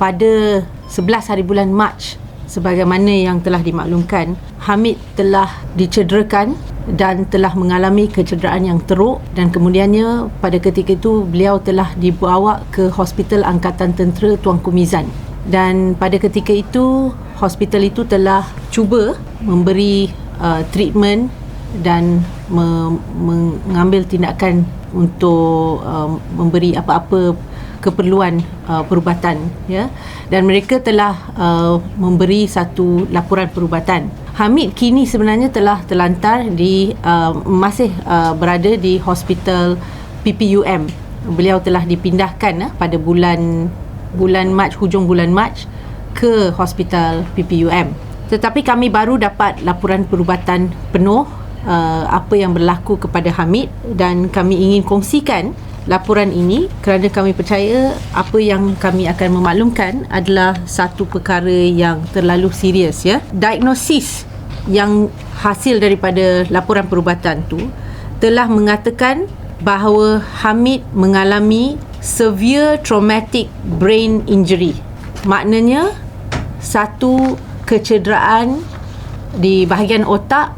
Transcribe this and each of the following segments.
pada 11 hari bulan Mac, sebagaimana yang telah dimaklumkan, Hamid telah dicederakan dan telah mengalami kecederaan yang teruk, dan kemudiannya pada ketika itu beliau telah dibawa ke Hospital Angkatan Tentera Tuanku Mizan. Dan pada ketika itu hospital itu telah cuba memberi treatment dan mengambil tindakan untuk memberi apa-apa keperluan perubatan, ya, dan mereka telah memberi satu laporan perubatan. Hamid kini sebenarnya telah terlantar masih berada di hospital PPUM. Beliau telah dipindahkan pada bulan Mac, hujung bulan Mac, ke hospital PPUM. Tetapi kami baru dapat laporan perubatan penuh apa yang berlaku kepada Hamid, dan kami ingin kongsikan laporan ini kerana kami percaya apa yang kami akan memaklumkan adalah satu perkara yang terlalu serius, ya. Diagnosis yang hasil daripada laporan perubatan tu telah mengatakan bahawa Hamid mengalami severe traumatic brain injury. Maknanya satu kecederaan di bahagian otak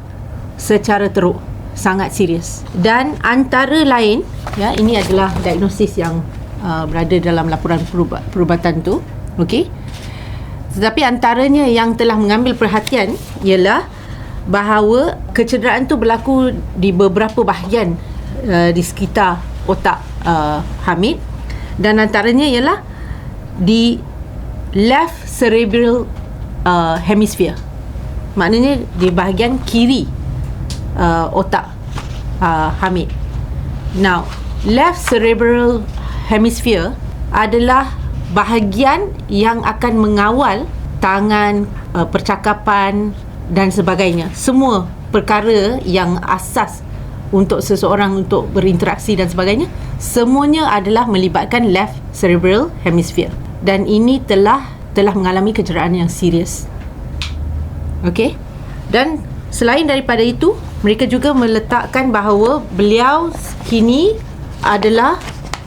secara teruk, sangat serius. Dan antara lain, ya, ini adalah diagnosis yang berada dalam laporan perubatan tu, okey. Tetapi antaranya yang telah mengambil perhatian ialah bahawa kecederaan tu berlaku di beberapa bahagian di sekitar otak Hamid, dan antaranya ialah di left cerebral hemisphere. Maknanya di bahagian kiri otak Hamid. Now, left cerebral hemisphere adalah bahagian yang akan mengawal tangan, percakapan dan sebagainya. Semua perkara yang asas untuk seseorang untuk berinteraksi dan sebagainya, semuanya adalah melibatkan left cerebral hemisphere. Dan ini telah mengalami kecederaan yang serius. Okey? Dan selain daripada itu, mereka juga meletakkan bahawa beliau kini adalah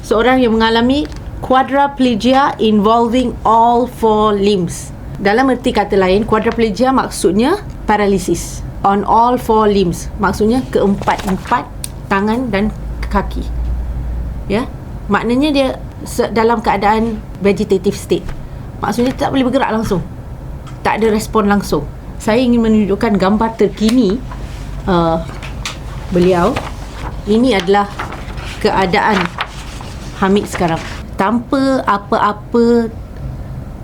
seorang yang mengalami quadriplegia involving all four limbs. Dalam erti kata lain, quadriplegia maksudnya paralisis on all four limbs. Maksudnya keempat-empat tangan dan kaki. Ya, maknanya dia dalam keadaan vegetative state. Maksudnya tak boleh bergerak langsung, tak ada respon langsung. Saya ingin menunjukkan gambar terkini beliau. Ini adalah keadaan Hamid sekarang, tanpa apa-apa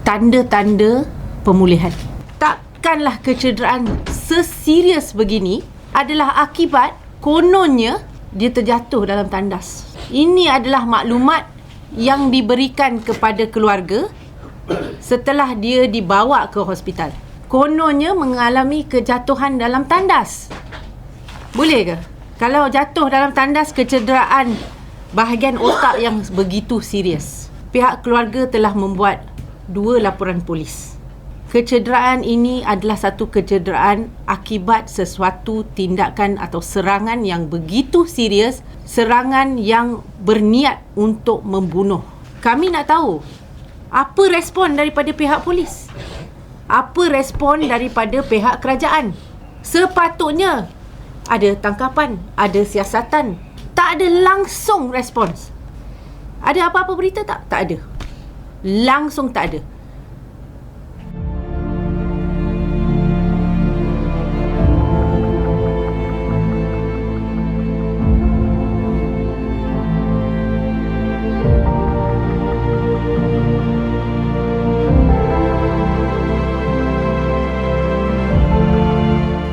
tanda-tanda pemulihan. Takkanlah kecederaan seserius begini adalah akibat kononnya dia terjatuh dalam tandas. Ini adalah maklumat yang diberikan kepada keluarga setelah dia dibawa ke hospital. Kononnya mengalami kejatuhan dalam tandas. Boleh ke? Kalau jatuh dalam tandas, kecederaan bahagian otak yang begitu serius. Pihak keluarga telah membuat 2 laporan polis. Kecederaan ini adalah satu kecederaan akibat sesuatu tindakan atau serangan yang begitu serius, serangan yang berniat untuk membunuh. Kami nak tahu apa respon daripada pihak polis, apa respon daripada pihak kerajaan. Sepatutnya ada tangkapan, ada siasatan. Tak ada langsung respons. Ada apa-apa berita tak? Tak ada. Langsung tak ada.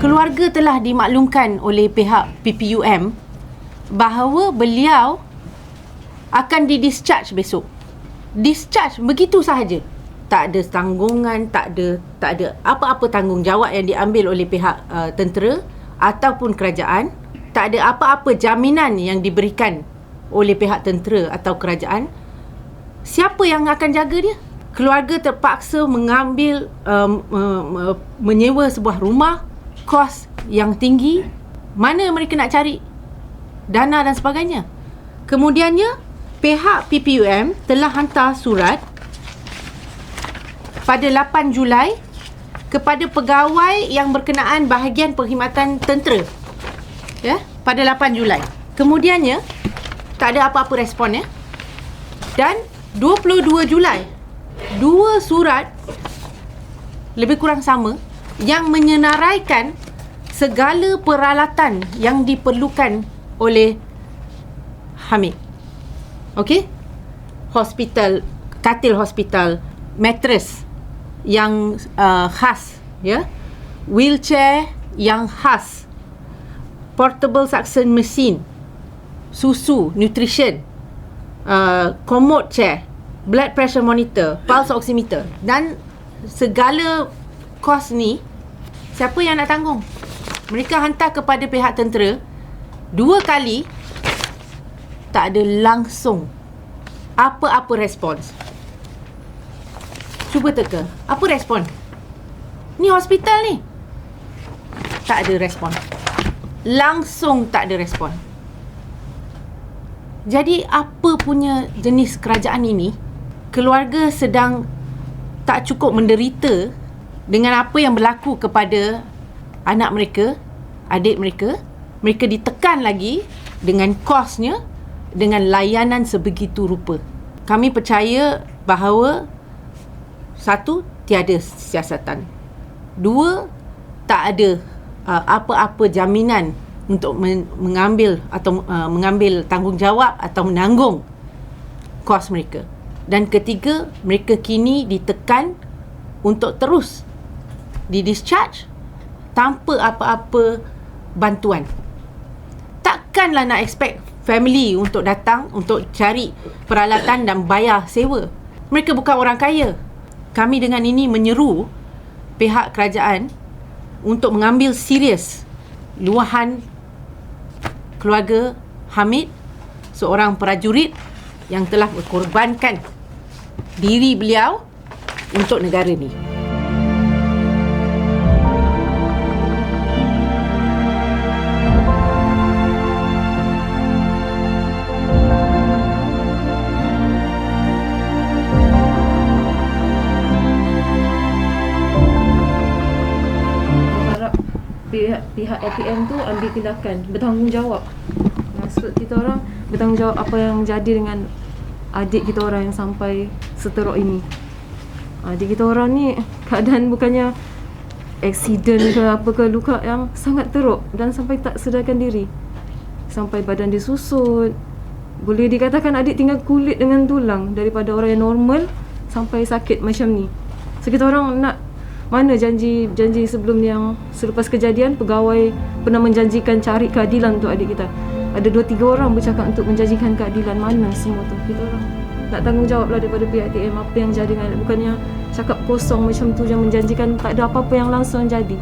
Keluarga telah dimaklumkan oleh pihak PPUM bahawa beliau akan didischarge besok. Discharge begitu sahaja. Tak ada tanggungan, tak ada apa-apa tanggungjawab yang diambil oleh pihak tentera ataupun kerajaan. Tak ada apa-apa jaminan yang diberikan oleh pihak tentera atau kerajaan. Siapa yang akan jaga dia? Keluarga terpaksa mengambil menyewa sebuah rumah, kos yang tinggi. Mana mereka nak cari dana dan sebagainya? Kemudiannya pihak PPUM telah hantar surat pada 8 Julai kepada pegawai yang berkenaan bahagian perkhidmatan tentera. Ya, pada 8 Julai. Kemudiannya tak ada apa-apa respon, ya. Dan 22 Julai, 2 surat lebih kurang sama yang menyenaraikan segala peralatan yang diperlukan oleh Hamid. Okey? Hospital, katil hospital, mattress yang khas, ya. Wheelchair yang khas, portable suction machine, susu, nutrition, commode chair, blood pressure monitor, pulse oximeter, dan segala kos ni siapa yang nak tanggung? Mereka hantar kepada pihak tentera 2 kali, tak ada langsung apa-apa respons. Cuba teka, apa respon? Ni hospital ni. Tak ada respon. Langsung tak ada respon. Jadi apa punya jenis kerajaan ini? Keluarga sedang tak cukup menderita dengan apa yang berlaku kepada anak mereka, adik mereka. Mereka ditekan lagi dengan kosnya, dengan layanan sebegitu rupa. Kami percaya bahawa 1, tiada siasatan. 2, tak ada apa-apa jaminan untuk mengambil atau mengambil tanggungjawab atau menanggung kos mereka. Dan ketiga, mereka kini ditekan untuk terus di-discharge tanpa apa-apa bantuan. Takkanlah nak expect family untuk datang untuk cari peralatan dan bayar sewa. Mereka bukan orang kaya. Kami dengan ini menyeru pihak kerajaan untuk mengambil serius luahan keluarga Hamid, seorang prajurit yang telah berkorbankan diri beliau untuk negara ni. Pihak APM tu ambil tindakan, bertanggungjawab. Maksud kita orang bertanggungjawab apa yang jadi dengan adik kita orang yang sampai seteruk ini. Adik kita orang ni keadaan bukannya aksiden ke apa ke, luka yang sangat teruk dan sampai tak sedarkan diri. Sampai badan dia susut. Boleh dikatakan adik tinggal kulit dengan tulang, daripada orang yang normal sampai sakit macam ni. So kita orang nak, mana janji sebelum yang selepas kejadian pegawai pernah menjanjikan cari keadilan untuk adik kita. Ada 2-3 orang bercakap untuk menjanjikan keadilan. Mana semua tu? Kita orang nak tanggungjawablah daripada pihak TM apa yang jadi dengan adik. Bukannya cakap kosong macam tu yang menjanjikan, tak ada apa-apa yang langsung jadi.